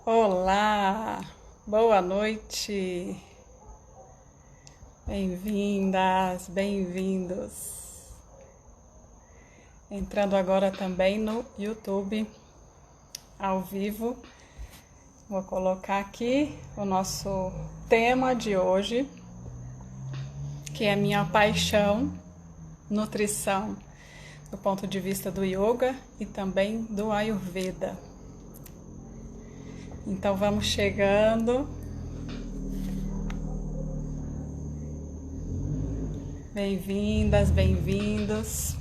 Olá, boa noite, bem-vindas, bem-vindos. Entrando agora também no YouTube, ao vivo, vou colocar aqui o nosso tema de hoje, que é minha paixão, nutrição, do ponto de vista do yoga e também do Ayurveda. Então vamos chegando. Bem-vindas, bem-vindos.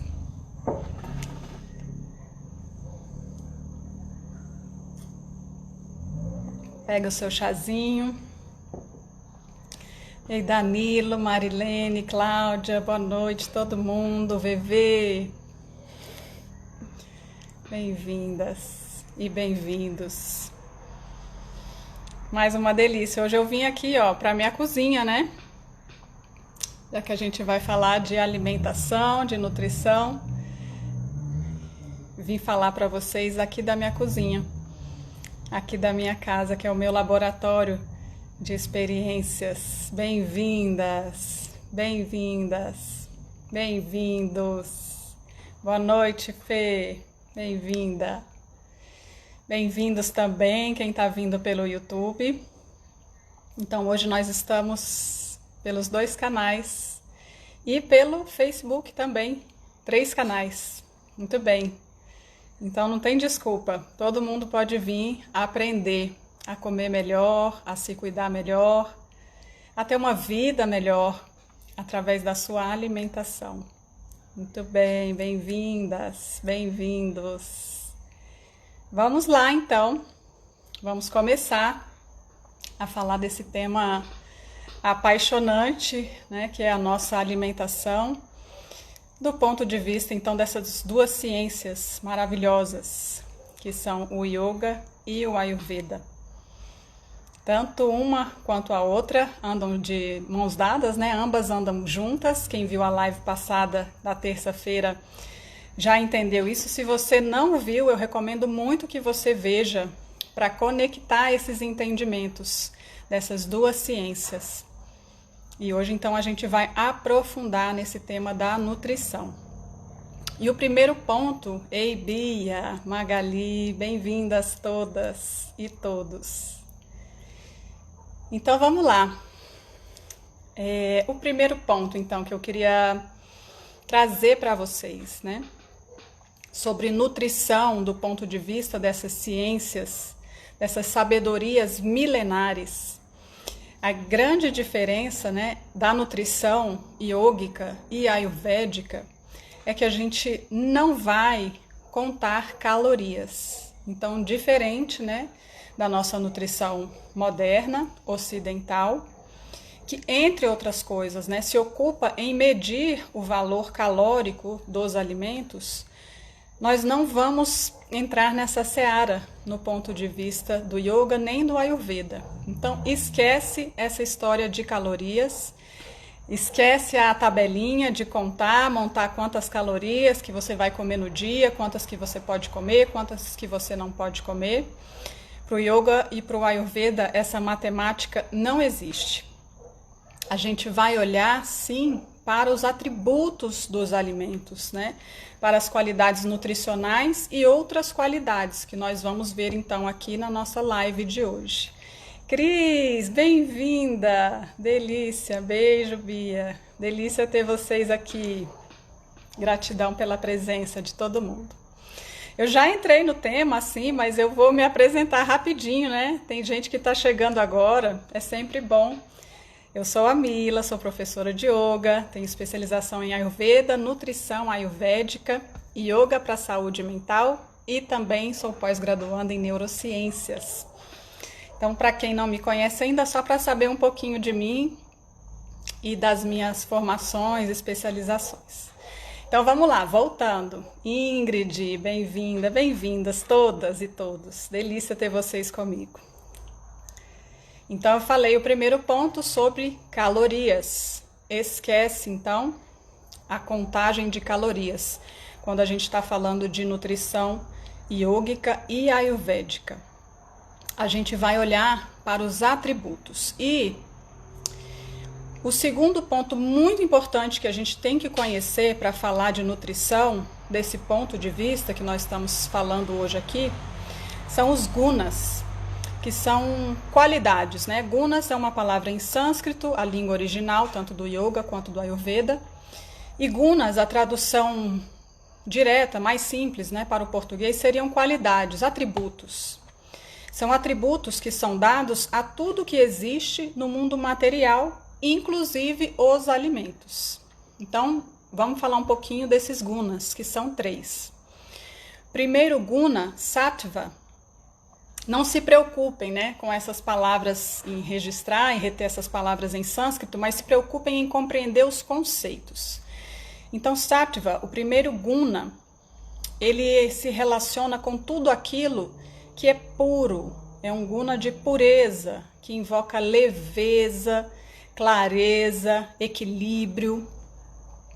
Pega o seu chazinho. Ei, Danilo, Marilene, Cláudia, boa noite todo mundo, VV. Bem-vindas e bem-vindos. Mais uma delícia. Hoje eu vim aqui, para minha cozinha, né? Já que a gente vai falar de alimentação, de nutrição, vim falar para vocês aqui da minha cozinha, aqui da minha casa, que é o meu laboratório de experiências. Bem-vindas, bem-vindas, bem-vindos. Boa noite, Fê. Bem-vinda. Bem-vindos também quem está vindo pelo YouTube. Então hoje nós estamos pelos 2 canais e pelo Facebook também, 3 canais. Muito bem. Então não tem desculpa, todo mundo pode vir aprender a comer melhor, a se cuidar melhor, a ter uma vida melhor através da sua alimentação. Muito bem, bem-vindas, bem-vindos. Vamos lá, então, vamos começar a falar desse tema apaixonante, né, que é a nossa alimentação, do ponto de vista, então, dessas 2 ciências maravilhosas, que são o Yoga e o Ayurveda. Tanto uma quanto a outra andam de mãos dadas, né? Ambas andam juntas. Quem viu a live passada da terça-feira já entendeu isso. Se você não viu, eu recomendo muito que você veja para conectar esses entendimentos dessas 2 ciências. E hoje, então, a gente vai aprofundar nesse tema da nutrição. E o primeiro ponto, ei Bia, Magali, bem-vindas todas e todos. Então, vamos lá. O primeiro ponto, então, que eu queria trazer para vocês, né? Sobre nutrição do ponto de vista dessas ciências, dessas sabedorias milenares. A grande diferença, né, da nutrição yógica e ayurvédica é que a gente não vai contar calorias. Então, diferente, né, da nossa nutrição moderna, ocidental, que, entre outras coisas, né, se ocupa em medir o valor calórico dos alimentos, nós não vamos entrar nessa seara no ponto de vista do yoga nem do ayurveda. Então, esquece essa história de calorias, esquece a tabelinha de contar, montar quantas calorias que você vai comer no dia, quantas que você pode comer, quantas que você não pode comer. Para o yoga e para o ayurveda, essa matemática não existe. A gente vai olhar, sim, para os atributos dos alimentos, né? Para as qualidades nutricionais e outras qualidades que nós vamos ver então aqui na nossa live de hoje. Cris, bem-vinda! Delícia, beijo, Bia. Delícia ter vocês aqui. Gratidão pela presença de todo mundo. Eu já entrei no tema, assim, mas eu vou me apresentar rapidinho, né? Tem gente que está chegando agora, é sempre bom. Eu sou a Mila, sou professora de yoga, tenho especialização em Ayurveda, nutrição ayurvédica, yoga para saúde mental e também sou pós-graduanda em neurociências. Então, para quem não me conhece ainda, só para saber um pouquinho de mim e das minhas formações, especializações. Então, vamos lá, voltando. Ingrid, bem-vinda, bem-vindas todas e todos. Delícia ter vocês comigo. Então, eu falei o primeiro ponto sobre calorias. Esquece, então, a contagem de calorias, quando a gente está falando de nutrição yógica e ayurvédica. a gente vai olhar para os atributos. E o segundo ponto muito importante que a gente tem que conhecer para falar de nutrição, desse ponto de vista que nós estamos falando hoje aqui, são os gunas, que são qualidades, né? Gunas é uma palavra em sânscrito, a língua original, tanto do yoga quanto do ayurveda. E gunas, a tradução direta, mais simples, né, para o português, seriam qualidades, atributos. São atributos que são dados a tudo que existe no mundo material, inclusive os alimentos. Então, vamos falar um pouquinho desses gunas, que são 3. Primeiro guna, sattva. Não se preocupem, né, com essas palavras, em registrar, em reter essas palavras em sânscrito, mas se preocupem em compreender os conceitos. Então, sattva, o primeiro guna, ele se relaciona com tudo aquilo que é puro. É um guna de pureza, que invoca leveza, clareza, equilíbrio.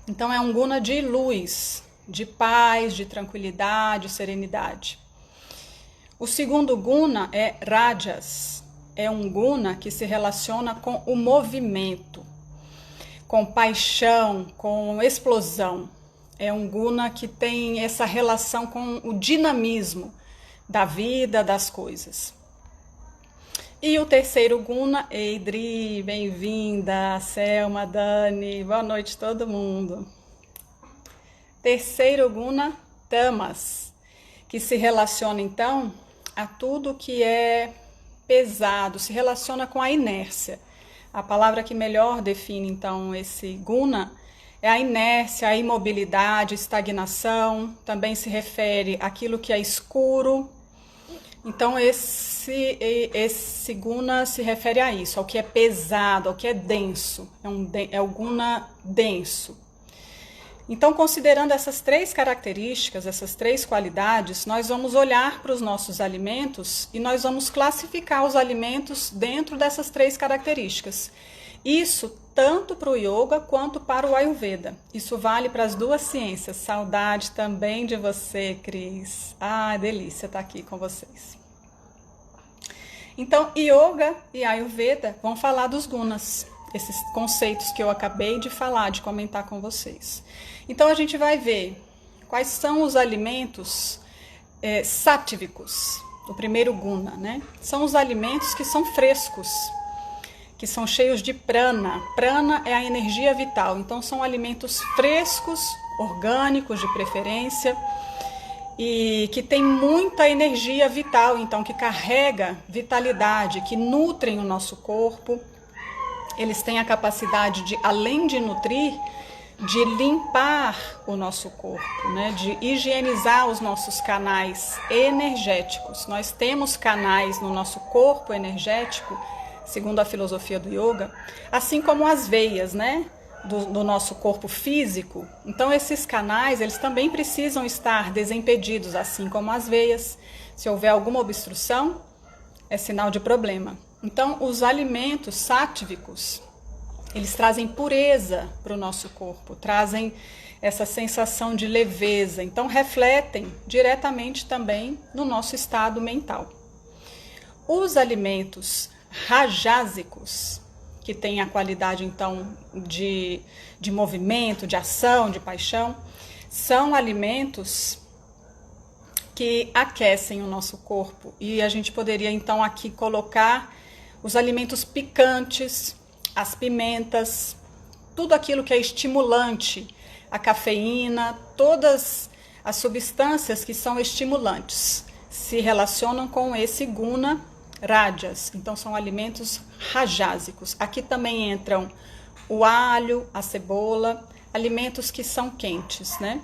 Então, é um guna de luz, de paz, de tranquilidade, serenidade. O segundo guna é rajas. É um guna que se relaciona com o movimento, com paixão, com explosão. É um guna que tem essa relação com o dinamismo da vida, das coisas. E o terceiro guna, Eidri, bem-vinda, Selma, Dani, boa noite todo mundo. Terceiro guna, tamas, que se relaciona então a tudo que é pesado, se relaciona com a inércia. A palavra que melhor define, então, esse guna é a inércia, a imobilidade, estagnação. Também se refere àquilo que é escuro. Então, esse guna se refere a isso, ao que é pesado, ao que é denso. É o guna denso. Então, considerando essas 3 características, essas 3 qualidades, nós vamos olhar para os nossos alimentos e nós vamos classificar os alimentos dentro dessas 3 características. Isso tanto para o yoga quanto para o ayurveda. Isso vale para as 2 ciências. Saudade também de você, Cris. Ah, delícia estar aqui com vocês. Então, yoga e ayurveda vão falar dos gunas, esses conceitos que eu acabei de falar, de comentar com vocês. Então, a gente vai ver quais são os alimentos sáttvicos, o primeiro guna, né? São os alimentos que são frescos, que são cheios de prana. Prana é a energia vital, então são alimentos frescos, orgânicos de preferência, e que tem muita energia vital, então que carrega vitalidade, que nutrem o nosso corpo. Eles têm a capacidade de, além de nutrir, de limpar o nosso corpo, né? De higienizar os nossos canais energéticos. Nós temos canais no nosso corpo energético, segundo a filosofia do yoga, assim como as veias, né? Do nosso corpo físico. Então, esses canais, eles também precisam estar desimpedidos, assim como as veias. Se houver alguma obstrução, é sinal de problema. Então, os alimentos sáttvicos, eles trazem pureza para o nosso corpo, trazem essa sensação de leveza, então refletem diretamente também no nosso estado mental. Os alimentos rajásicos, que têm a qualidade então de movimento, de ação, de paixão, são alimentos que aquecem o nosso corpo. E a gente poderia então aqui colocar os alimentos picantes, as pimentas, tudo aquilo que é estimulante, a cafeína, todas as substâncias que são estimulantes se relacionam com esse guna rajas. Então são alimentos rajásicos. Aqui também entram o alho, a cebola, alimentos que são quentes, né?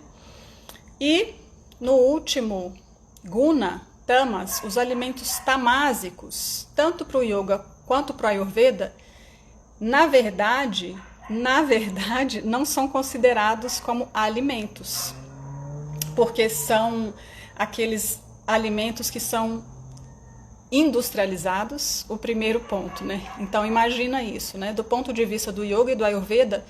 E no último guna, tamas, os alimentos tamásicos, tanto para o yoga quanto para o ayurveda, na verdade, não são considerados como alimentos, porque são aqueles alimentos que são industrializados, o primeiro ponto, né? Então imagina isso, né? Do ponto de vista do yoga e do ayurveda,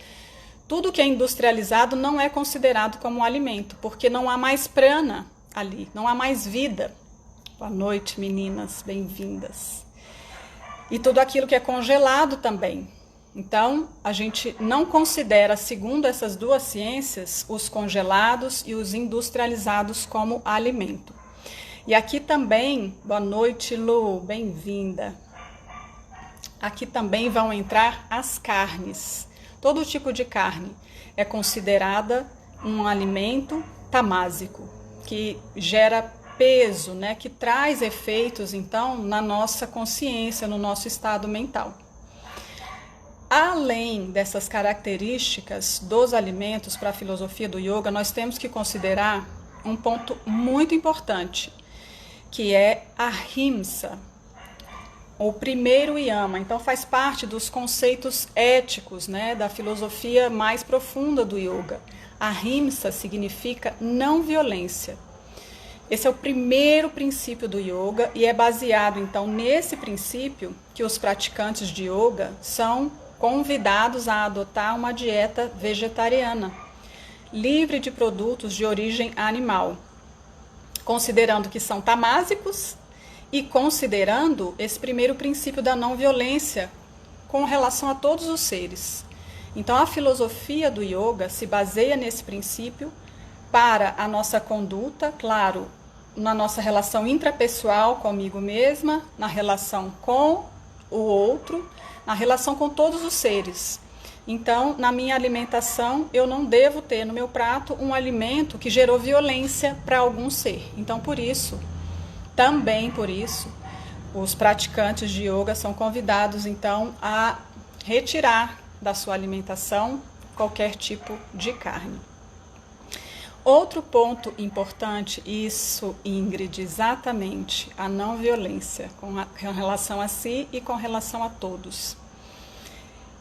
tudo que é industrializado não é considerado como um alimento, porque não há mais prana ali, não há mais vida. Boa noite, meninas, bem-vindas. E tudo aquilo que é congelado também. Então, a gente não considera, segundo essas duas ciências, os congelados e os industrializados como alimento. E aqui também, boa noite, Lu, bem-vinda. Aqui também vão entrar as carnes. Todo tipo de carne é considerada um alimento tamásico, que gera peso, né, que traz efeitos, então, na nossa consciência, no nosso estado mental. Além dessas características dos alimentos para a filosofia do yoga, nós temos que considerar um ponto muito importante, que é a ahimsa, o primeiro yama. Então faz parte dos conceitos éticos, né, da filosofia mais profunda do yoga. Ahimsa significa não violência. Esse é o primeiro princípio do yoga e é baseado então nesse princípio que os praticantes de yoga são convidados a adotar uma dieta vegetariana, livre de produtos de origem animal, considerando que são tamásicos e considerando esse primeiro princípio da não violência com relação a todos os seres. Então a filosofia do yoga se baseia nesse princípio para a nossa conduta, claro, na nossa relação intrapessoal comigo mesma, na relação com o outro, na relação com todos os seres. Então, na minha alimentação, eu não devo ter no meu prato um alimento que gerou violência para algum ser. Então, também por isso, os praticantes de yoga são convidados, então, a retirar da sua alimentação qualquer tipo de carne. Outro ponto importante, isso, Ingrid, exatamente, a não violência com relação a si e com relação a todos.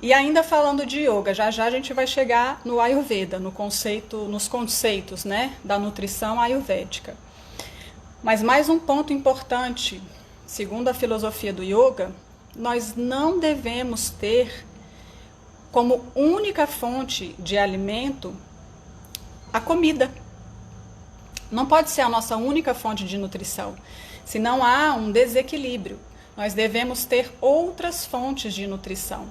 E ainda falando de yoga, já a gente vai chegar no Ayurveda, nos conceitos, né, da nutrição ayurvédica. Mas mais um ponto importante, segundo a filosofia do yoga, nós não devemos ter como única fonte de alimento a comida. Não pode ser a nossa única fonte de nutrição, senão há um desequilíbrio. Nós devemos ter outras fontes de nutrição.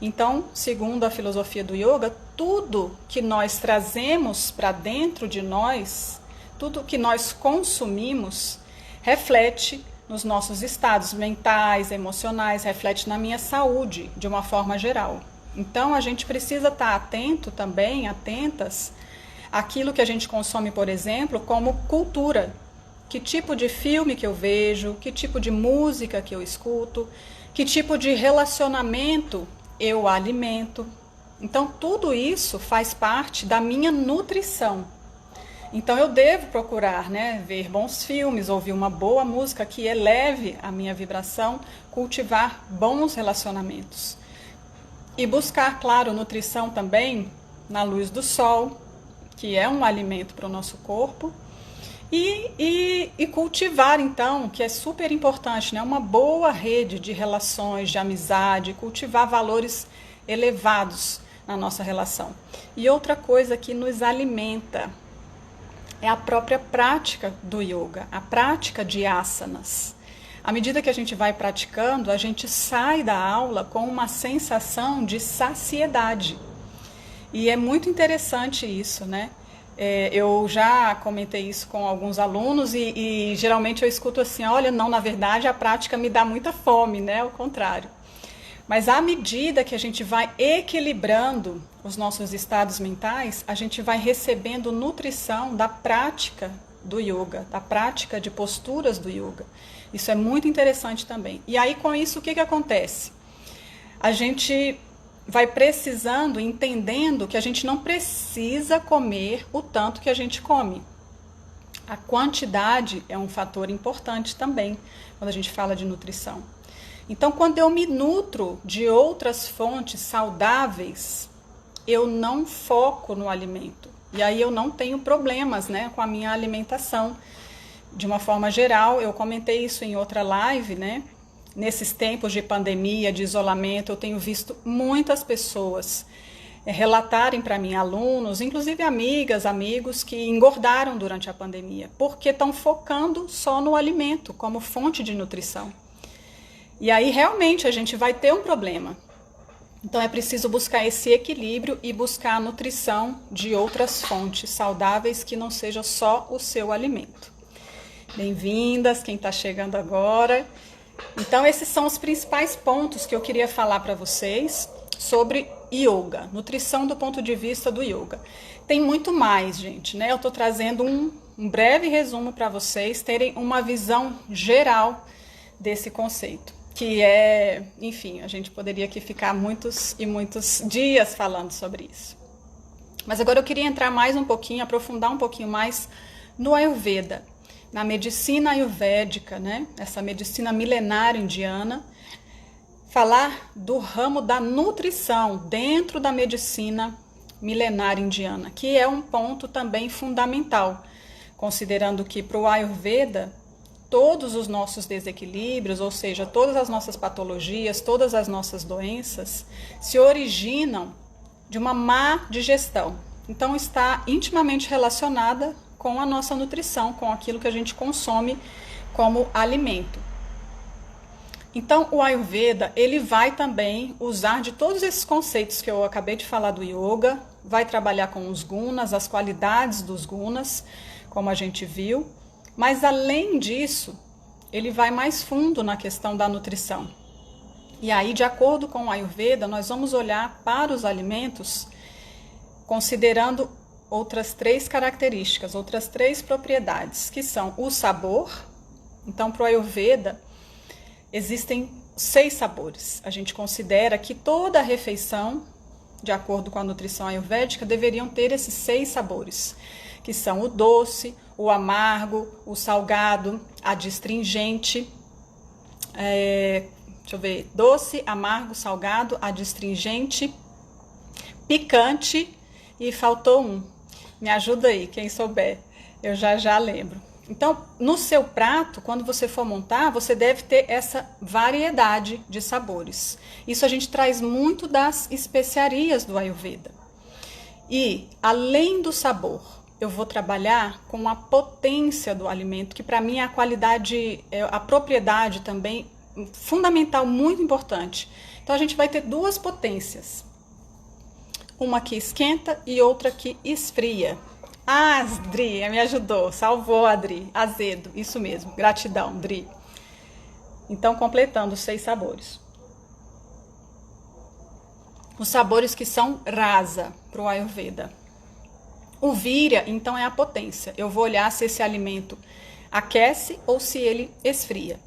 Então, segundo a filosofia do yoga, tudo que nós trazemos para dentro de nós, tudo que nós consumimos, reflete nos nossos estados mentais, emocionais, reflete na minha saúde, de uma forma geral. Então, a gente precisa estar atento também, atentas, aquilo que a gente consome, por exemplo, como cultura. Que tipo de filme que eu vejo, que tipo de música que eu escuto, que tipo de relacionamento eu alimento. Então, tudo isso faz parte da minha nutrição. Então, eu devo procurar, né, ver bons filmes, ouvir uma boa música que eleve a minha vibração, cultivar bons relacionamentos. E buscar, claro, nutrição também na luz do sol, que é um alimento para o nosso corpo, e cultivar, então, que é super importante, né, uma boa rede de relações, de amizade, cultivar valores elevados na nossa relação. E outra coisa que nos alimenta é a própria prática do yoga, a prática de asanas. À medida que a gente vai praticando, a gente sai da aula com uma sensação de saciedade. E é muito interessante isso, né? Eu já comentei isso com alguns alunos e geralmente eu escuto assim, olha, não, na verdade a prática me dá muita fome, né? Ao contrário. Mas à medida que a gente vai equilibrando os nossos estados mentais, a gente vai recebendo nutrição da prática do yoga, da prática de posturas do yoga. Isso é muito interessante também. E aí com isso o que acontece? A gente vai precisando, entendendo que a gente não precisa comer o tanto que a gente come. A quantidade é um fator importante também quando a gente fala de nutrição. Então, quando eu me nutro de outras fontes saudáveis, eu não foco no alimento. E aí eu não tenho problemas, né, com a minha alimentação. De uma forma geral, eu comentei isso em outra live, né? Nesses tempos de pandemia, de isolamento, eu tenho visto muitas pessoas relatarem para mim, alunos, inclusive amigas, amigos que engordaram durante a pandemia, porque estão focando só no alimento como fonte de nutrição. E aí realmente a gente vai ter um problema. Então é preciso buscar esse equilíbrio e buscar a nutrição de outras fontes saudáveis que não seja só o seu alimento. Bem-vindas, quem está chegando agora. Então esses são os principais pontos que eu queria falar para vocês sobre yoga, nutrição do ponto de vista do yoga. Tem muito mais, gente, né? Eu estou trazendo um breve resumo para vocês terem uma visão geral desse conceito, que é, enfim, a gente poderia aqui ficar muitos e muitos dias falando sobre isso. Mas agora eu queria entrar mais um pouquinho, aprofundar um pouquinho mais no Ayurveda, na medicina ayurvédica, né? Essa medicina milenar indiana, falar do ramo da nutrição dentro da medicina milenar indiana, que é um ponto também fundamental, considerando que para o Ayurveda, todos os nossos desequilíbrios, ou seja, todas as nossas patologias, todas as nossas doenças, se originam de uma má digestão. Então está intimamente relacionada com a nossa nutrição, com aquilo que a gente consome como alimento. Então, o Ayurveda, ele vai também usar de todos esses conceitos que eu acabei de falar do yoga, vai trabalhar com os gunas, as qualidades dos gunas, como a gente viu, mas além disso, ele vai mais fundo na questão da nutrição. E aí, de acordo com o Ayurveda, nós vamos olhar para os alimentos considerando outras 3 características, outras 3 propriedades, que são o sabor. Então, para o Ayurveda, existem 6 sabores. A gente considera que toda a refeição, de acordo com a nutrição ayurvédica, deveriam ter esses 6 sabores, que são o doce, o amargo, o salgado, adstringente, doce, amargo, salgado, adstringente, picante e faltou um. Me ajuda aí, quem souber, eu já lembro. Então, no seu prato, quando você for montar, você deve ter essa variedade de sabores. Isso a gente traz muito das especiarias do Ayurveda. E, além do sabor, eu vou trabalhar com a potência do alimento, que para mim é a qualidade, a propriedade também fundamental, muito importante. Então, a gente vai ter 2 potências. Uma que esquenta e outra que esfria. Ah, Dri, me ajudou, salvou a Dri, azedo, isso mesmo, gratidão, Dri. Então, completando os 6 sabores. Os sabores que são rasa para o Ayurveda. O Virya, então, é a potência. Eu vou olhar se esse alimento aquece ou se ele esfria.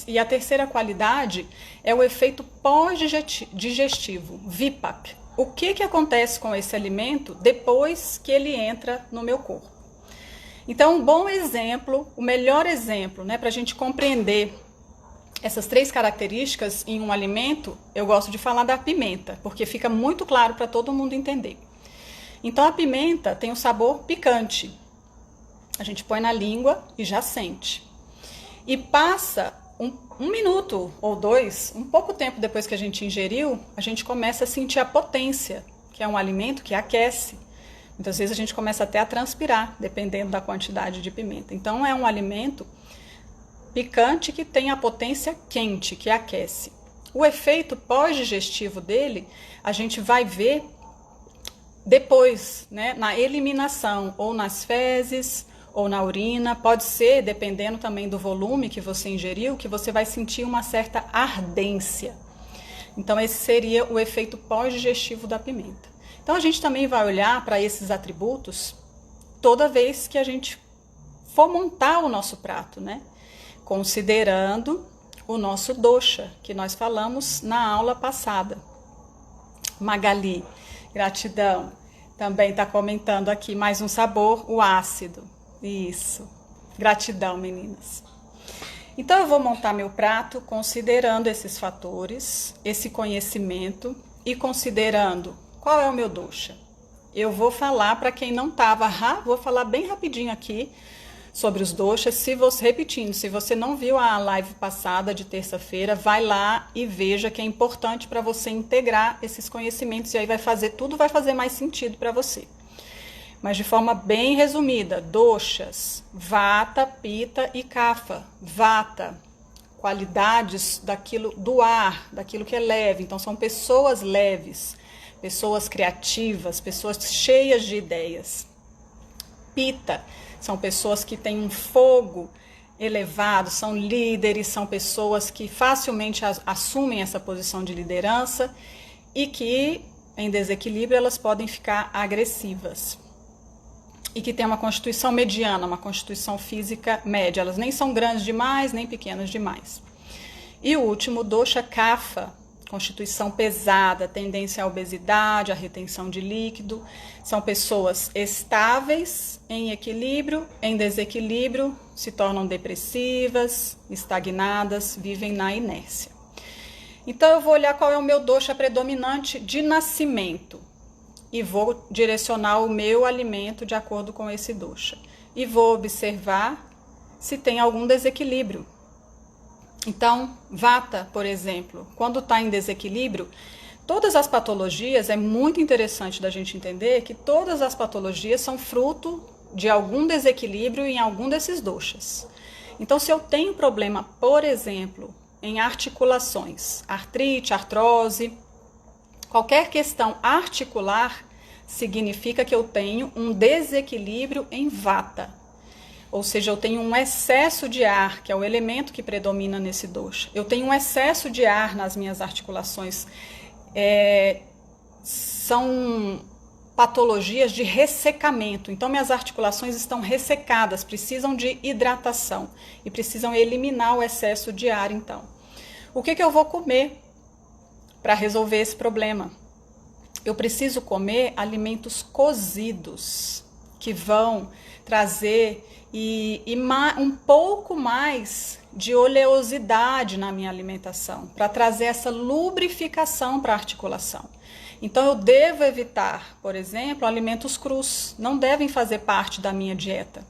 E a terceira qualidade é o efeito pós-digestivo, Vipak. O que acontece com esse alimento depois que ele entra no meu corpo? Então, um bom exemplo, o melhor exemplo, né, para a gente compreender essas 3 características em um alimento, eu gosto de falar da pimenta, porque fica muito claro para todo mundo entender. Então, a pimenta tem um sabor picante. A gente põe na língua e já sente. E passa um minuto ou 2, um pouco tempo depois que a gente ingeriu, a gente começa a sentir a potência, que é um alimento que aquece. Muitas vezes a gente começa até a transpirar, dependendo da quantidade de pimenta. Então é um alimento picante que tem a potência quente, que aquece. O efeito pós-digestivo dele, a gente vai ver depois, né, na eliminação, ou nas fezes, ou na urina, pode ser, dependendo também do volume que você ingeriu, que você vai sentir uma certa ardência. Então, esse seria o efeito pós-digestivo da pimenta. Então, a gente também vai olhar para esses atributos toda vez que a gente for montar o nosso prato, né? Considerando o nosso dosha, que nós falamos na aula passada. Magali, gratidão. Também está comentando aqui mais um sabor, o ácido. Isso. Gratidão, meninas. Então, eu vou montar meu prato considerando esses fatores, esse conhecimento e considerando qual é o meu dosha. Eu vou falar para quem não estava, vou falar bem rapidinho aqui sobre os doshas. Repetindo, se você não viu a live passada de terça-feira, vai lá e veja, que é importante para você integrar esses conhecimentos, e aí tudo vai fazer mais sentido para você. Mas de forma bem resumida: doshas, vata, pitta e kapha. Vata, qualidades do ar, daquilo que é leve. Então são pessoas leves, pessoas criativas, pessoas cheias de ideias. Pitta são pessoas que têm um fogo elevado, são líderes, são pessoas que facilmente assumem essa posição de liderança, e que em desequilíbrio elas podem ficar agressivas. E que tem uma constituição mediana, uma constituição física média. Elas nem são grandes demais, nem pequenas demais. E o último, dosha kapha, constituição pesada, tendência à obesidade, à retenção de líquido. São pessoas estáveis, em equilíbrio, em desequilíbrio, se tornam depressivas, estagnadas, vivem na inércia. Então eu vou olhar qual é o meu dosha predominante de nascimento. E vou direcionar o meu alimento de acordo com esse dosha. E vou observar se tem algum desequilíbrio. Então, vata, por exemplo, quando está em desequilíbrio, todas as patologias, é muito interessante da gente entender que todas as patologias são fruto de algum desequilíbrio em algum desses doshas. Então, se eu tenho problema, por exemplo, em articulações, artrite, artrose, qualquer questão articular, significa que eu tenho um desequilíbrio em vata. Ou seja, eu tenho um excesso de ar, que é o elemento que predomina nesse dosha. Eu tenho um excesso de ar nas minhas articulações. São patologias de ressecamento. Então, minhas articulações estão ressecadas, precisam de hidratação e precisam eliminar o excesso de ar, então. O que eu vou comer para resolver esse problema? Eu preciso comer alimentos cozidos, que vão trazer um pouco mais de oleosidade na minha alimentação, para trazer essa lubrificação para a articulação. Então eu devo evitar, por exemplo, alimentos crus, não devem fazer parte da minha dieta.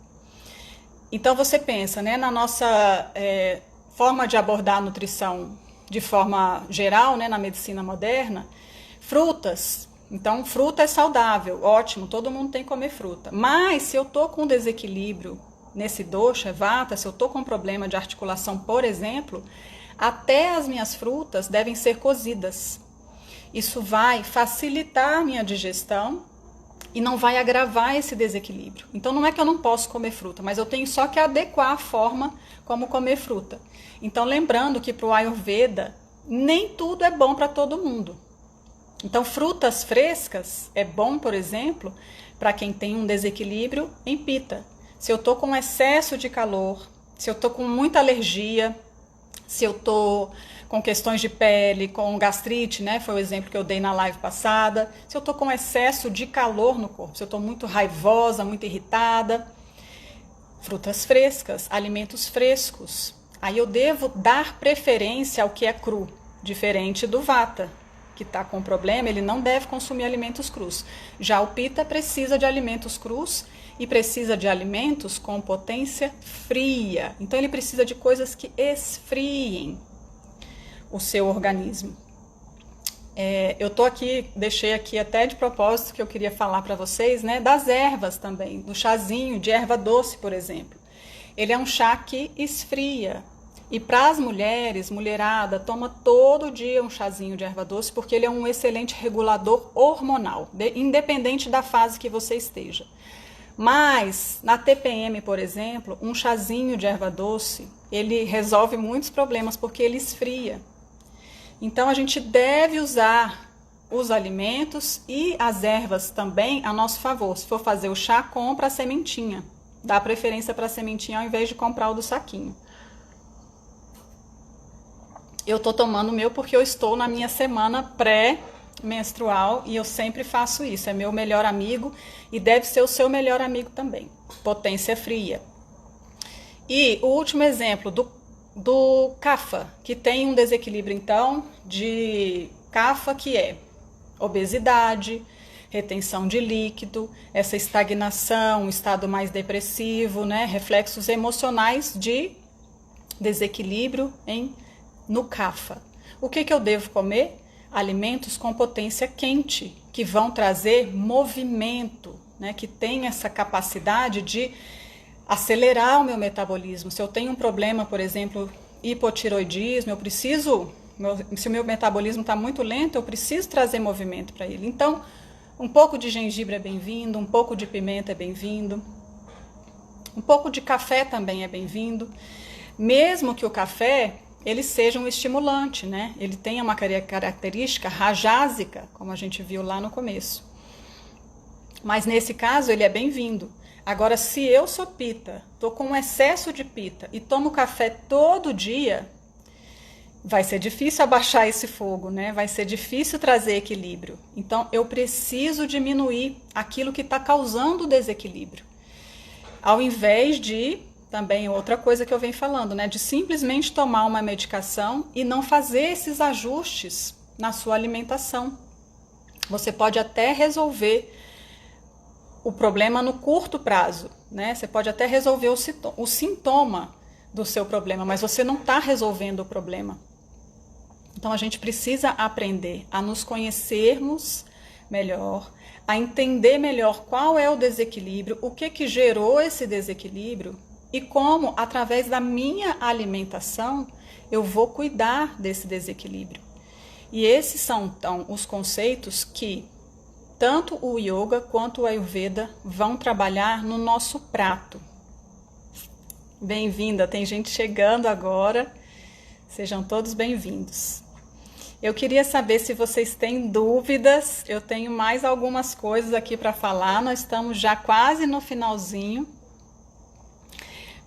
Então você pensa, né, na nossa forma de abordar a nutrição de forma geral, né, na medicina moderna, frutas. Então, fruta é saudável, ótimo, todo mundo tem que comer fruta. Mas se eu estou com desequilíbrio nesse dosha, vata, se eu estou com problema de articulação, por exemplo, até as minhas frutas devem ser cozidas. Isso vai facilitar a minha digestão e não vai agravar esse desequilíbrio. Então, não é que eu não posso comer fruta, mas eu tenho só que adequar a forma como comer fruta. Então, lembrando que para o Ayurveda, nem tudo é bom para todo mundo. Então, frutas frescas é bom, por exemplo, para quem tem um desequilíbrio em pitta. Se eu estou com excesso de calor, se eu estou com muita alergia, se eu estou com questões de pele, com gastrite, né? Foi o exemplo que eu dei na live passada. Se eu estou com excesso de calor no corpo, se eu estou muito raivosa, muito irritada, frutas frescas, alimentos frescos. Aí eu devo dar preferência ao que é cru, diferente do vata, que está com problema, ele não deve consumir alimentos crus. Já o pitta precisa de alimentos crus e precisa de alimentos com potência fria. Então ele precisa de coisas que esfriem o seu organismo. Eu deixei aqui até de propósito que eu queria falar para vocês, né, das ervas também, do chazinho de erva doce, por exemplo. Ele é um chá que esfria. E para as mulheres, mulherada, toma todo dia um chazinho de erva doce, porque ele é um excelente regulador hormonal, independente da fase que você esteja. Mas, na TPM, por exemplo, um chazinho de erva doce, ele resolve muitos problemas, porque ele esfria. Então, a gente deve usar os alimentos e as ervas também a nosso favor. Se for fazer o chá, compra a sementinha. Dá preferência para a sementinha ao invés de comprar o do saquinho. Eu estou tomando o meu porque eu estou na minha semana pré-menstrual e eu sempre faço isso. É meu melhor amigo e deve ser o seu melhor amigo também. Potência fria. E o último exemplo do kapha, que tem um desequilíbrio, então, de kapha, que é obesidade, retenção de líquido, essa estagnação, um estado mais depressivo, né? Reflexos emocionais de desequilíbrio no kapha. O que eu devo comer? Alimentos com potência quente, que vão trazer movimento, né? Que tem essa capacidade de acelerar o meu metabolismo. Se eu tenho um problema, por exemplo, hipotiroidismo, se o meu metabolismo está muito lento, eu preciso trazer movimento para ele. Então, um pouco de gengibre é bem-vindo, um pouco de pimenta é bem-vindo, um pouco de café também é bem-vindo, mesmo que o café ele seja um estimulante, né? Ele tenha uma característica rajásica, como a gente viu lá no começo. Mas nesse caso ele é bem-vindo. Agora, se eu sou pita, tô com um excesso de pita e tomo café todo dia, vai ser difícil abaixar esse fogo, né? Vai ser difícil trazer equilíbrio. Então, eu preciso diminuir aquilo que está causando o desequilíbrio. Ao invés de, também outra coisa que eu venho falando, né? De simplesmente tomar uma medicação e não fazer esses ajustes na sua alimentação. Você pode até resolver o problema no curto prazo, né? Você pode até resolver o sintoma do seu problema, mas você não está resolvendo o problema. Então a gente precisa aprender a nos conhecermos melhor, a entender melhor qual é o desequilíbrio, o que gerou esse desequilíbrio e como, através da minha alimentação, eu vou cuidar desse desequilíbrio. E esses são, então, os conceitos que tanto o yoga quanto o ayurveda vão trabalhar no nosso prato. Bem-vinda, tem gente chegando agora. Sejam todos bem-vindos. Eu queria saber se vocês têm dúvidas. Eu tenho mais algumas coisas aqui para falar. Nós estamos já quase no finalzinho.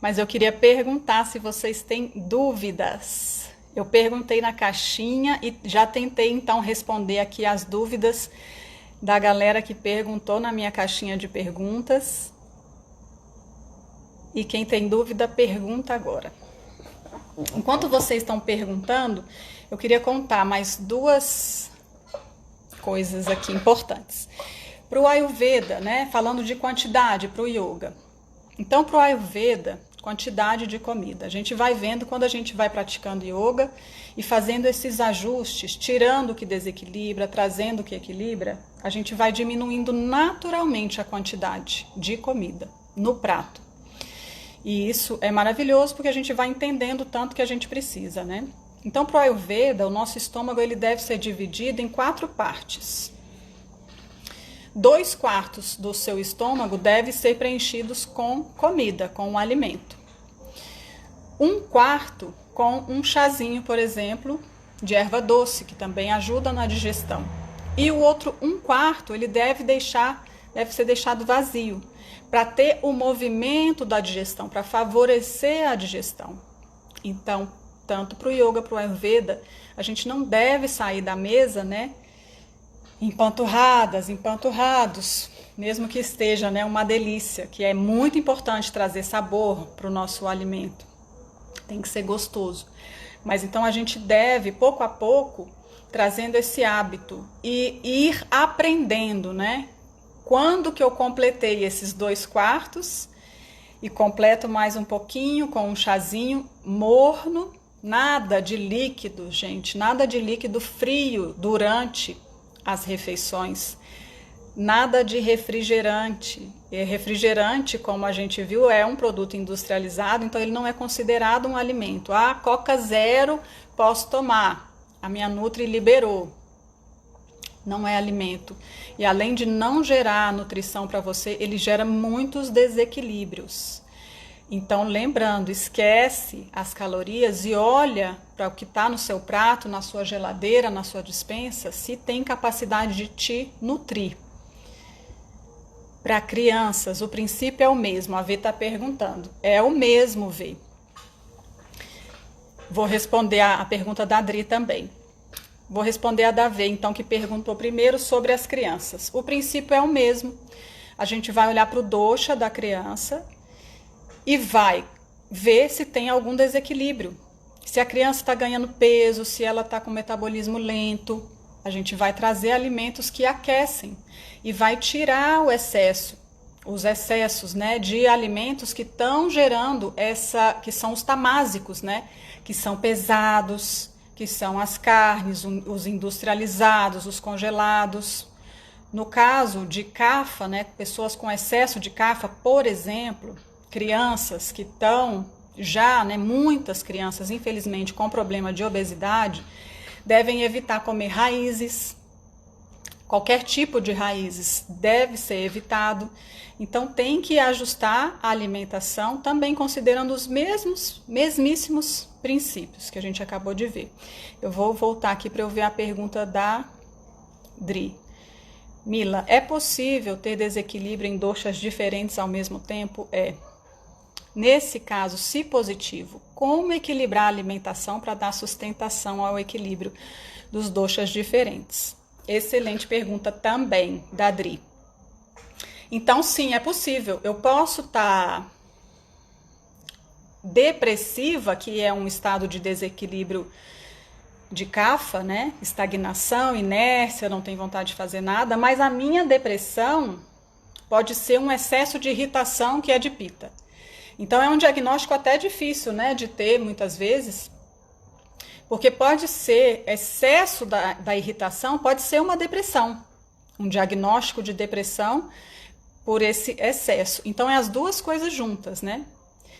Mas eu queria perguntar se vocês têm dúvidas. Eu perguntei na caixinha e já tentei então responder aqui as dúvidas da galera que perguntou na minha caixinha de perguntas. E quem tem dúvida, pergunta agora. Enquanto vocês estão perguntando, eu queria contar mais duas coisas aqui importantes. Para o Ayurveda, né, falando de quantidade para o Yoga. Então, para o Ayurveda, quantidade de comida. A gente vai vendo quando a gente vai praticando Yoga e fazendo esses ajustes, tirando o que desequilibra, trazendo o que equilibra, a gente vai diminuindo naturalmente a quantidade de comida no prato. E isso é maravilhoso porque a gente vai entendendo o tanto que a gente precisa, né? Então, para o Ayurveda, o nosso estômago ele deve ser dividido em 4 partes. 2/4 do seu estômago deve ser preenchidos com comida, com um alimento. 1/4 com um chazinho, por exemplo, de erva doce, que também ajuda na digestão. E o outro 1/4 ele deve ser deixado vazio, para ter o movimento da digestão, para favorecer a digestão. Então, tanto para o Yoga, para o Ayurveda, a gente não deve sair da mesa, né, empanturrados, mesmo que esteja, né, uma delícia, que é muito importante trazer sabor para o nosso alimento. Tem que ser gostoso. Mas então a gente deve, pouco a pouco, trazendo esse hábito e ir aprendendo, né? Quando que eu completei esses 2/4 e completo mais um pouquinho com um chazinho morno, nada de líquido, gente, nada de líquido frio durante as refeições, nada de refrigerante. E refrigerante, como a gente viu, é um produto industrializado, então ele não é considerado um alimento. Ah, Coca Zero posso tomar, a minha Nutri liberou. Não é alimento. E além de não gerar nutrição para você, ele gera muitos desequilíbrios. Então, lembrando, esquece as calorias e olha para o que está no seu prato, na sua geladeira, na sua despensa, se tem capacidade de te nutrir. Para crianças, o princípio é o mesmo. A V está perguntando. É o mesmo, V. Vou responder a pergunta da Adri também. Vou responder a da V, então, que perguntou primeiro sobre as crianças. O princípio é o mesmo. A gente vai olhar para o dosha da criança e vai ver se tem algum desequilíbrio. Se a criança está ganhando peso, se ela está com metabolismo lento, A gente vai trazer alimentos que aquecem e vai tirar os excessos, né, de alimentos que estão gerando que são os tamásicos, né, que são pesados, que são as carnes, os industrializados, os congelados. No caso de CAFA, né, pessoas com excesso de CAFA, por exemplo, crianças que estão já, né, muitas crianças, infelizmente, com problema de obesidade, devem evitar comer raízes. Qualquer tipo de raízes deve ser evitado. Então, tem que ajustar a alimentação também considerando os mesmíssimos princípios que a gente acabou de ver. Eu vou voltar aqui para eu ver a pergunta da Dri. Mila, é possível ter desequilíbrio em doshas diferentes ao mesmo tempo? Nesse caso, se positivo, como equilibrar a alimentação para dar sustentação ao equilíbrio dos doshas diferentes? Excelente pergunta também, da Dri. Então, sim, é possível. Eu posso estar depressiva, que é um estado de desequilíbrio de CAFA, né? Estagnação, inércia, não tenho vontade de fazer nada, mas a minha depressão pode ser um excesso de irritação que é de Pitta. Então é um diagnóstico até difícil, né, de ter muitas vezes, porque pode ser excesso da irritação, pode ser uma depressão, um diagnóstico de depressão por esse excesso. Então é as duas coisas juntas, né?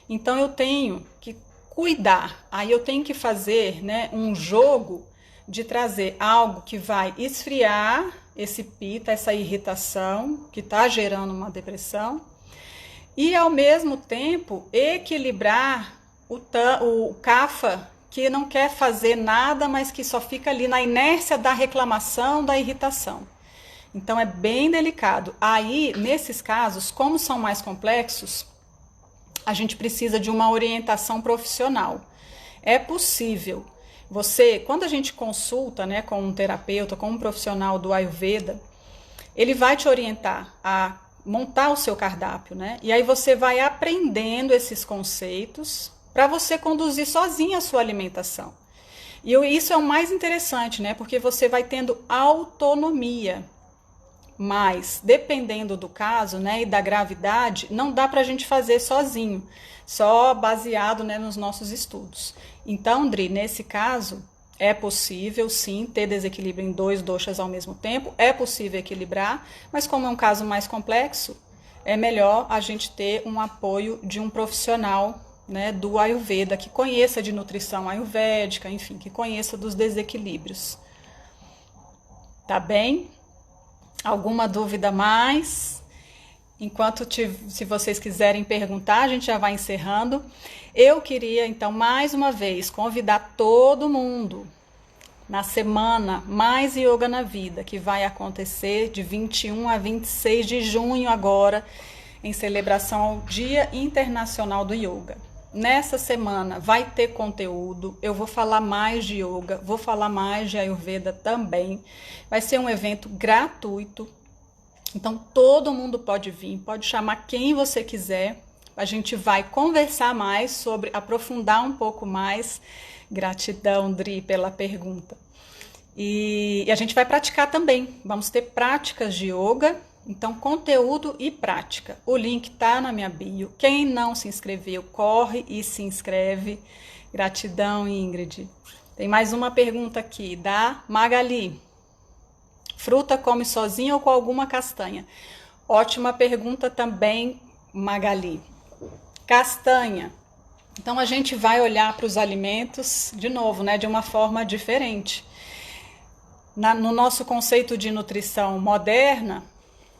Então eu tenho que cuidar, aí eu tenho que fazer, né, um jogo de trazer algo que vai esfriar esse Pitta, essa irritação que está gerando uma depressão, e ao mesmo tempo equilibrar o Kapha, que não quer fazer nada, mas que só fica ali na inércia da reclamação, da irritação. Então é bem delicado. Aí, nesses casos, como são mais complexos, a gente precisa de uma orientação profissional. É possível. Quando a gente consulta, né, com um terapeuta, com um profissional do Ayurveda, ele vai te orientar a montar o seu cardápio, né? E aí você vai aprendendo esses conceitos para você conduzir sozinha a sua alimentação. E isso é o mais interessante, né? Porque você vai tendo autonomia. Mas, dependendo do caso, né, e da gravidade, não dá para a gente fazer sozinho, só baseado, né, nos nossos estudos. Então, Dri, nesse caso, é possível, sim, ter desequilíbrio em 2 doshas ao mesmo tempo, é possível equilibrar, mas como é um caso mais complexo, é melhor a gente ter um apoio de um profissional, né, do Ayurveda, que conheça de nutrição ayurvédica, enfim, que conheça dos desequilíbrios. Tá bem? Alguma dúvida mais? Se vocês quiserem perguntar, a gente já vai encerrando. Eu queria, então, mais uma vez, convidar todo mundo na semana Mais Yoga na Vida, que vai acontecer de 21 a 26 de junho agora, em celebração ao Dia Internacional do Yoga. Nessa semana vai ter conteúdo, eu vou falar mais de yoga, vou falar mais de Ayurveda também. Vai ser um evento gratuito, então todo mundo pode vir, pode chamar quem você quiser. A gente vai conversar mais aprofundar um pouco mais. Gratidão, Dri, pela pergunta. E a gente vai praticar também, vamos ter práticas de yoga. Então, conteúdo e prática. O link está na minha bio. Quem não se inscreveu, corre e se inscreve. Gratidão, Ingrid. Tem mais uma pergunta aqui, da Magali. Fruta come sozinha ou com alguma castanha? Ótima pergunta também, Magali. Castanha. Então, a gente vai olhar para os alimentos, de novo, né, de uma forma diferente. No nosso conceito de nutrição moderna,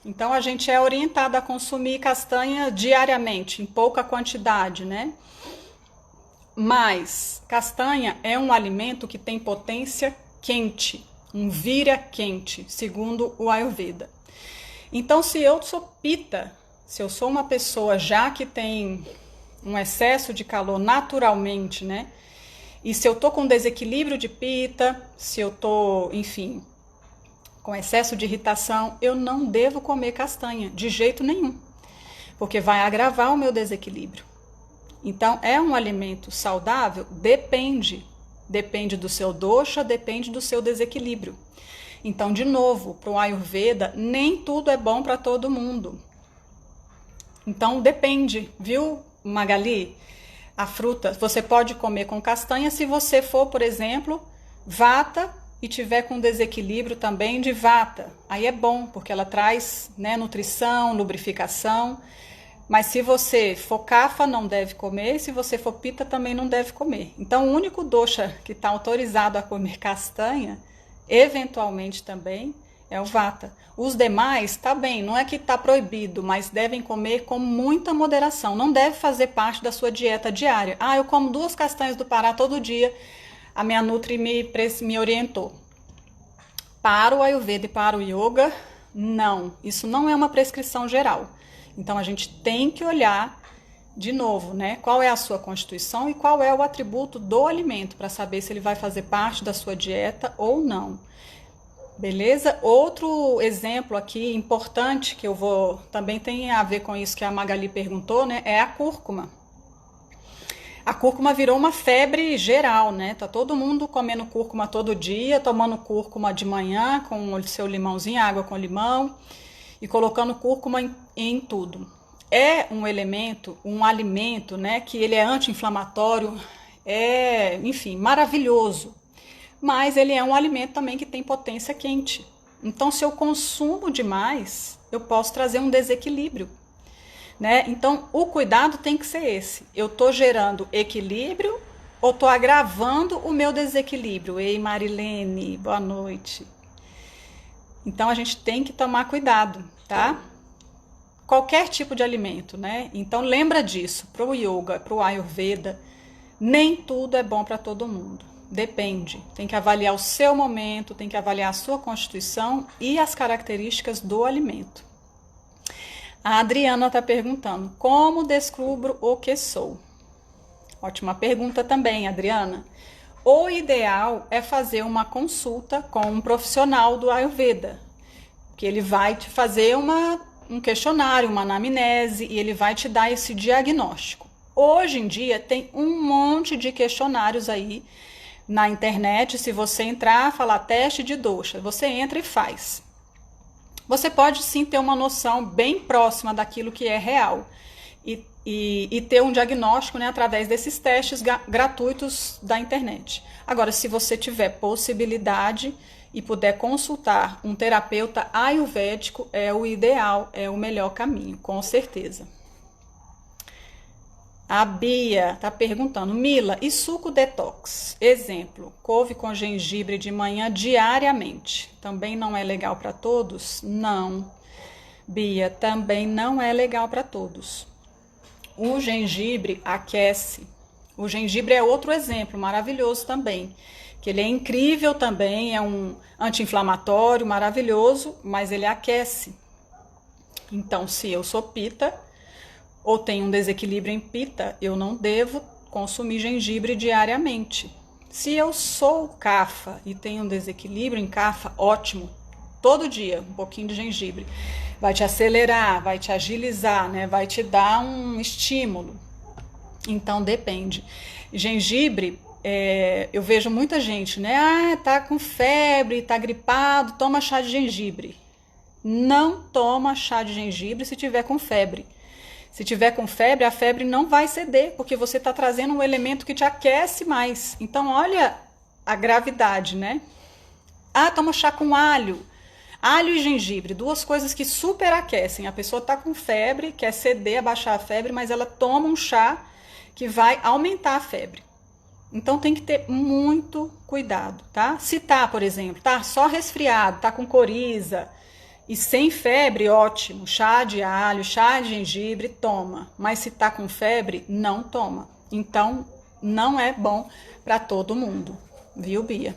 então a gente é orientado a consumir castanha diariamente, em pouca quantidade, né? Mas castanha é um alimento que tem potência quente, um vira quente, segundo o Ayurveda. Então, se eu sou Pitta, se eu sou uma pessoa já que tem um excesso de calor naturalmente, né? E se eu tô com desequilíbrio de Pitta, se eu tô, enfim, com excesso de irritação, eu não devo comer castanha, de jeito nenhum, porque vai agravar o meu desequilíbrio. Então, é um alimento saudável? Depende do seu dosha, depende do seu desequilíbrio. Então, de novo, para o Ayurveda, nem tudo é bom para todo mundo. Então, depende, viu, Magali? A fruta, você pode comer com castanha se você for, por exemplo, vata e tiver com desequilíbrio também de vata. Aí é bom, porque ela traz, né, nutrição, lubrificação. Mas se você for kapha, não deve comer. E se você for pitta, também não deve comer. Então, o único dosha que está autorizado a comer castanha, eventualmente também, é o vata. Os demais, tá bem, não é que está proibido, mas devem comer com muita moderação. Não deve fazer parte da sua dieta diária. Ah, eu como 2 castanhas do Pará todo dia. A minha Nutri me orientou. Para o Ayurveda e para o Yoga, não. Isso não é uma prescrição geral. Então, a gente tem que olhar de novo, né? Qual é a sua constituição e qual é o atributo do alimento para saber se ele vai fazer parte da sua dieta ou não. Beleza? Outro exemplo aqui importante que eu vou, também tem a ver com isso que a Magali perguntou, né? É a cúrcuma. A cúrcuma virou uma febre geral, né? Tá todo mundo comendo cúrcuma todo dia, tomando cúrcuma de manhã com o seu limãozinho, água com limão e colocando cúrcuma em tudo. É um elemento, um alimento, né? Que ele é anti-inflamatório, enfim, maravilhoso. Mas ele é um alimento também que tem potência quente. Então, se eu consumo demais, eu posso trazer um desequilíbrio, né? Então, o cuidado tem que ser esse. Eu estou gerando equilíbrio ou estou agravando o meu desequilíbrio? Ei, Marilene, boa noite. Então, a gente tem que tomar cuidado, tá? Qualquer tipo de alimento, né? Então, lembra disso. Para o Yoga, para o Ayurveda, nem tudo é bom para todo mundo. Depende. Tem que avaliar o seu momento, tem que avaliar a sua constituição e as características do alimento. A Adriana está perguntando, como descubro o que sou? Ótima pergunta também, Adriana. O ideal é fazer uma consulta com um profissional do Ayurveda, que ele vai te fazer um questionário, uma anamnese, e ele vai te dar esse diagnóstico. Hoje em dia tem um monte de questionários aí na internet. Se você entrar, falar teste de dosha, você entra e faz. Você pode sim ter uma noção bem próxima daquilo que é real e ter um diagnóstico, né, através desses testes gratuitos da internet. Agora, se você tiver possibilidade e puder consultar um terapeuta ayurvédico, é o ideal, é o melhor caminho, com certeza. A Bia está perguntando, Mila, e suco detox? Exemplo, couve com gengibre de manhã diariamente. Também não é legal para todos? Não. Bia, também não é legal para todos. O gengibre aquece. O gengibre é outro exemplo maravilhoso também, que ele é incrível também, é um anti-inflamatório maravilhoso, mas ele aquece. Então, se eu sou pitta, ou tem um desequilíbrio em pitta, eu não devo consumir gengibre diariamente. Se eu sou kapha e tenho um desequilíbrio em kapha, ótimo. Todo dia, um pouquinho de gengibre. Vai te acelerar, vai te agilizar, né? Vai te dar um estímulo. Então, depende. Gengibre, eu vejo muita gente, né? Ah, tá com febre, tá gripado, toma chá de gengibre. Não toma chá de gengibre se tiver com febre. Se tiver com febre, a febre não vai ceder, porque você está trazendo um elemento que te aquece mais. Então, olha a gravidade, né? Ah, toma chá com alho. Alho e gengibre, duas coisas que superaquecem. A pessoa está com febre, quer ceder, abaixar a febre, mas ela toma um chá que vai aumentar a febre. Então, tem que ter muito cuidado, tá? Se tá, por exemplo, tá só resfriado, tá com coriza e sem febre, ótimo, chá de alho, chá de gengibre, toma. Mas se tá com febre, não toma. Então, não é bom para todo mundo, viu, Bia?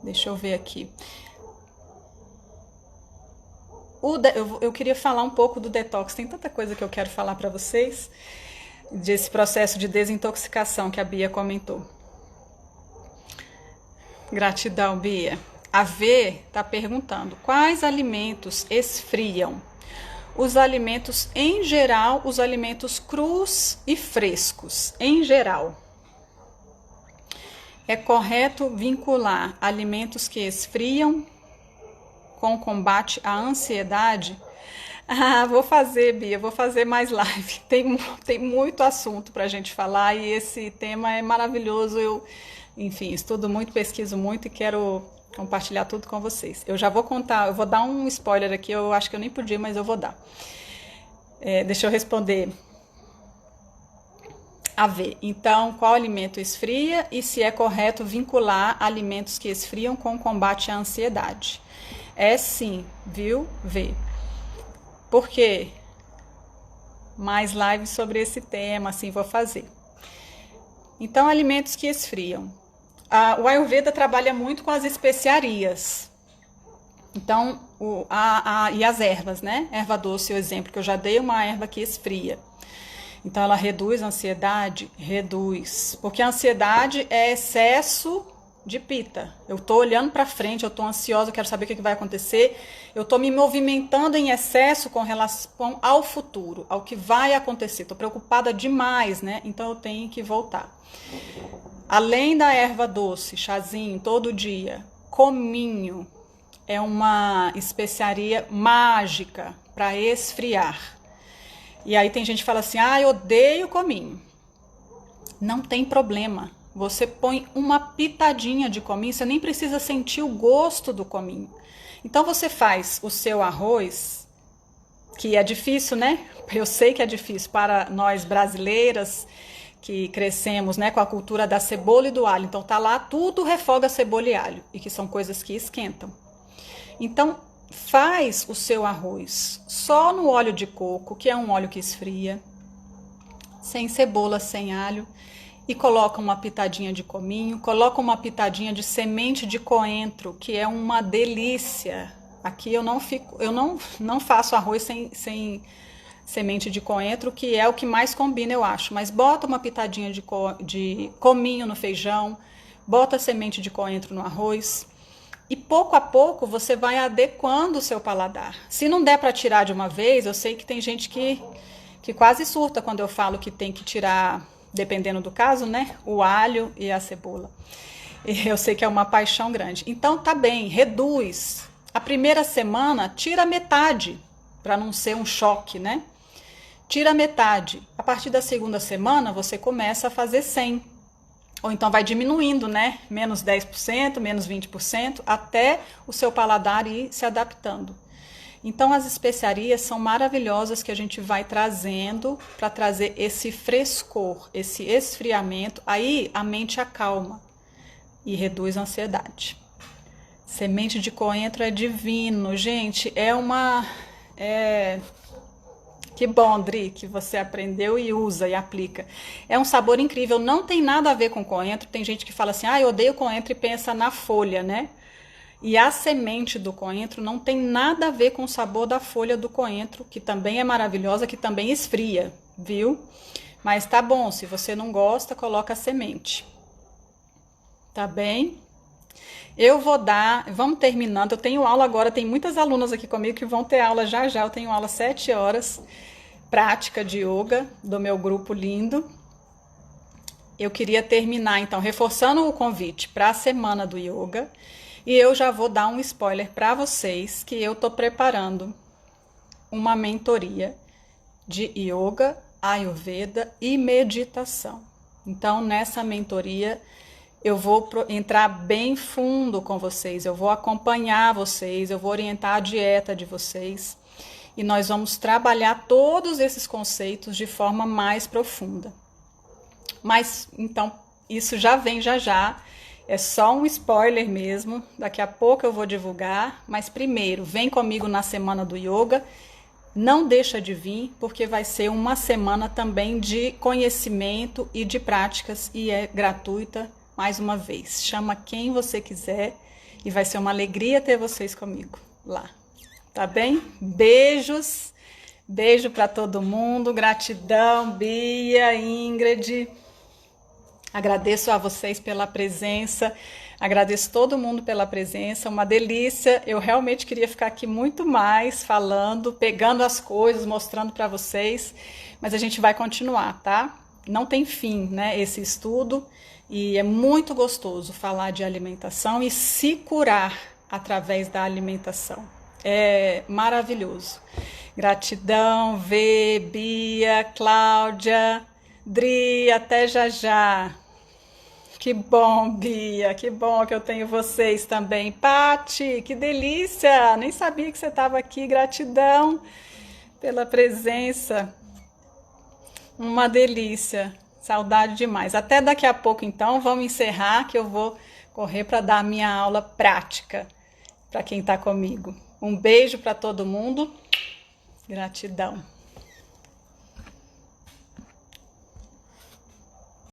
Deixa eu ver aqui. Eu queria falar um pouco do detox. Tem tanta coisa que eu quero falar para vocês, desse processo de desintoxicação que a Bia comentou. Gratidão, Bia. A V está perguntando, quais alimentos esfriam? Os alimentos em geral, os alimentos crus e frescos, em geral. É correto vincular alimentos que esfriam com o combate à ansiedade? Ah, vou fazer, Bia, vou fazer mais live. Tem muito assunto para a gente falar e esse tema é maravilhoso. Enfim, estudo muito, pesquiso muito e quero compartilhar tudo com vocês. Eu já vou contar, eu vou dar um spoiler aqui, eu acho que eu nem podia, mas eu vou dar. Deixa eu responder. A ver, então, qual alimento esfria e se é correto vincular alimentos que esfriam com o combate à ansiedade? É sim, viu? Vê. Por quê? Mais lives sobre esse tema, assim vou fazer. Então, alimentos que esfriam. O Ayurveda trabalha muito com as especiarias. Então, e as ervas, né? Erva doce, o exemplo que eu já dei, é uma erva que esfria. Então, ela reduz a ansiedade? Reduz. Porque a ansiedade é excesso de pita. Eu estou olhando para frente, eu estou ansiosa, eu quero saber o que vai acontecer. Eu estou me movimentando em excesso com relação ao futuro, ao que vai acontecer. Estou preocupada demais, né? Então, eu tenho que voltar. Além da erva doce, chazinho, todo dia, cominho é uma especiaria mágica para esfriar. E aí tem gente que fala assim, eu odeio cominho. Não tem problema. Você põe uma pitadinha de cominho, você nem precisa sentir o gosto do cominho. Então você faz o seu arroz, que é difícil, né? Eu sei que é difícil para nós brasileiras que crescemos, né, com a cultura da cebola e do alho. Então tá lá, tudo refoga cebola e alho, e que são coisas que esquentam. Então, faz o seu arroz só no óleo de coco, que é um óleo que esfria, sem cebola, sem alho, e coloca uma pitadinha de cominho, coloca uma pitadinha de semente de coentro, que é uma delícia. Aqui eu não faço arroz sem semente de coentro, que é o que mais combina, eu acho. Mas bota uma pitadinha de cominho no feijão, bota semente de coentro no arroz. E pouco a pouco você vai adequando o seu paladar. Se não der para tirar de uma vez, eu sei que tem gente que quase surta quando eu falo que tem que tirar, dependendo do caso, né, o alho e a cebola. Eu sei que é uma paixão grande. Então tá bem, reduz. A primeira semana, tira metade, para não ser um choque, né? Tira metade. A partir da segunda semana, você começa a fazer 100. Ou então vai diminuindo, né? Menos 10%, menos 20%, até o seu paladar ir se adaptando. Então, as especiarias são maravilhosas que a gente vai trazendo para trazer esse frescor, esse esfriamento. Aí a mente acalma e reduz a ansiedade. Semente de coentro é divino, gente. Que bom, Dri, que você aprendeu e usa e aplica. É um sabor incrível, não tem nada a ver com coentro. Tem gente que fala assim, eu odeio coentro e pensa na folha, né? E a semente do coentro não tem nada a ver com o sabor da folha do coentro, que também é maravilhosa, que também esfria, viu? Mas tá bom, se você não gosta, coloca a semente. Tá bem? Vamos terminando, eu tenho aula agora, tem muitas alunas aqui comigo que vão ter aula já, eu tenho aula 7 horas, prática de yoga, do meu grupo lindo. Eu queria terminar, então, reforçando o convite para a semana do yoga, e eu já vou dar um spoiler para vocês, que eu estou preparando uma mentoria de yoga, ayurveda e meditação. Então, nessa mentoria, eu vou entrar bem fundo com vocês, eu vou acompanhar vocês, eu vou orientar a dieta de vocês e nós vamos trabalhar todos esses conceitos de forma mais profunda. Mas, então, isso já vem já, é só um spoiler mesmo, daqui a pouco eu vou divulgar, mas primeiro, vem comigo na Semana do Yoga, não deixa de vir, porque vai ser uma semana também de conhecimento e de práticas e é gratuita. Mais uma vez, chama quem você quiser e vai ser uma alegria ter vocês comigo lá, tá bem? Beijos, beijo para todo mundo, gratidão, Bia, Ingrid, agradeço a vocês pela presença, agradeço todo mundo pela presença, uma delícia, eu realmente queria ficar aqui muito mais falando, pegando as coisas, mostrando para vocês, mas a gente vai continuar, tá? não tem fim, né, esse estudo, e é muito gostoso falar de alimentação e se curar através da alimentação. É maravilhoso. Gratidão, Vê, Bia, Cláudia, Dri, até já já. Que bom, Bia, que bom que eu tenho vocês também. Pati, que delícia! Nem sabia que você estava aqui. Gratidão pela presença. Uma delícia. Saudade demais. Até daqui a pouco, então, vamos encerrar que eu vou correr para dar a minha aula prática para quem está comigo. Um beijo para todo mundo. Gratidão.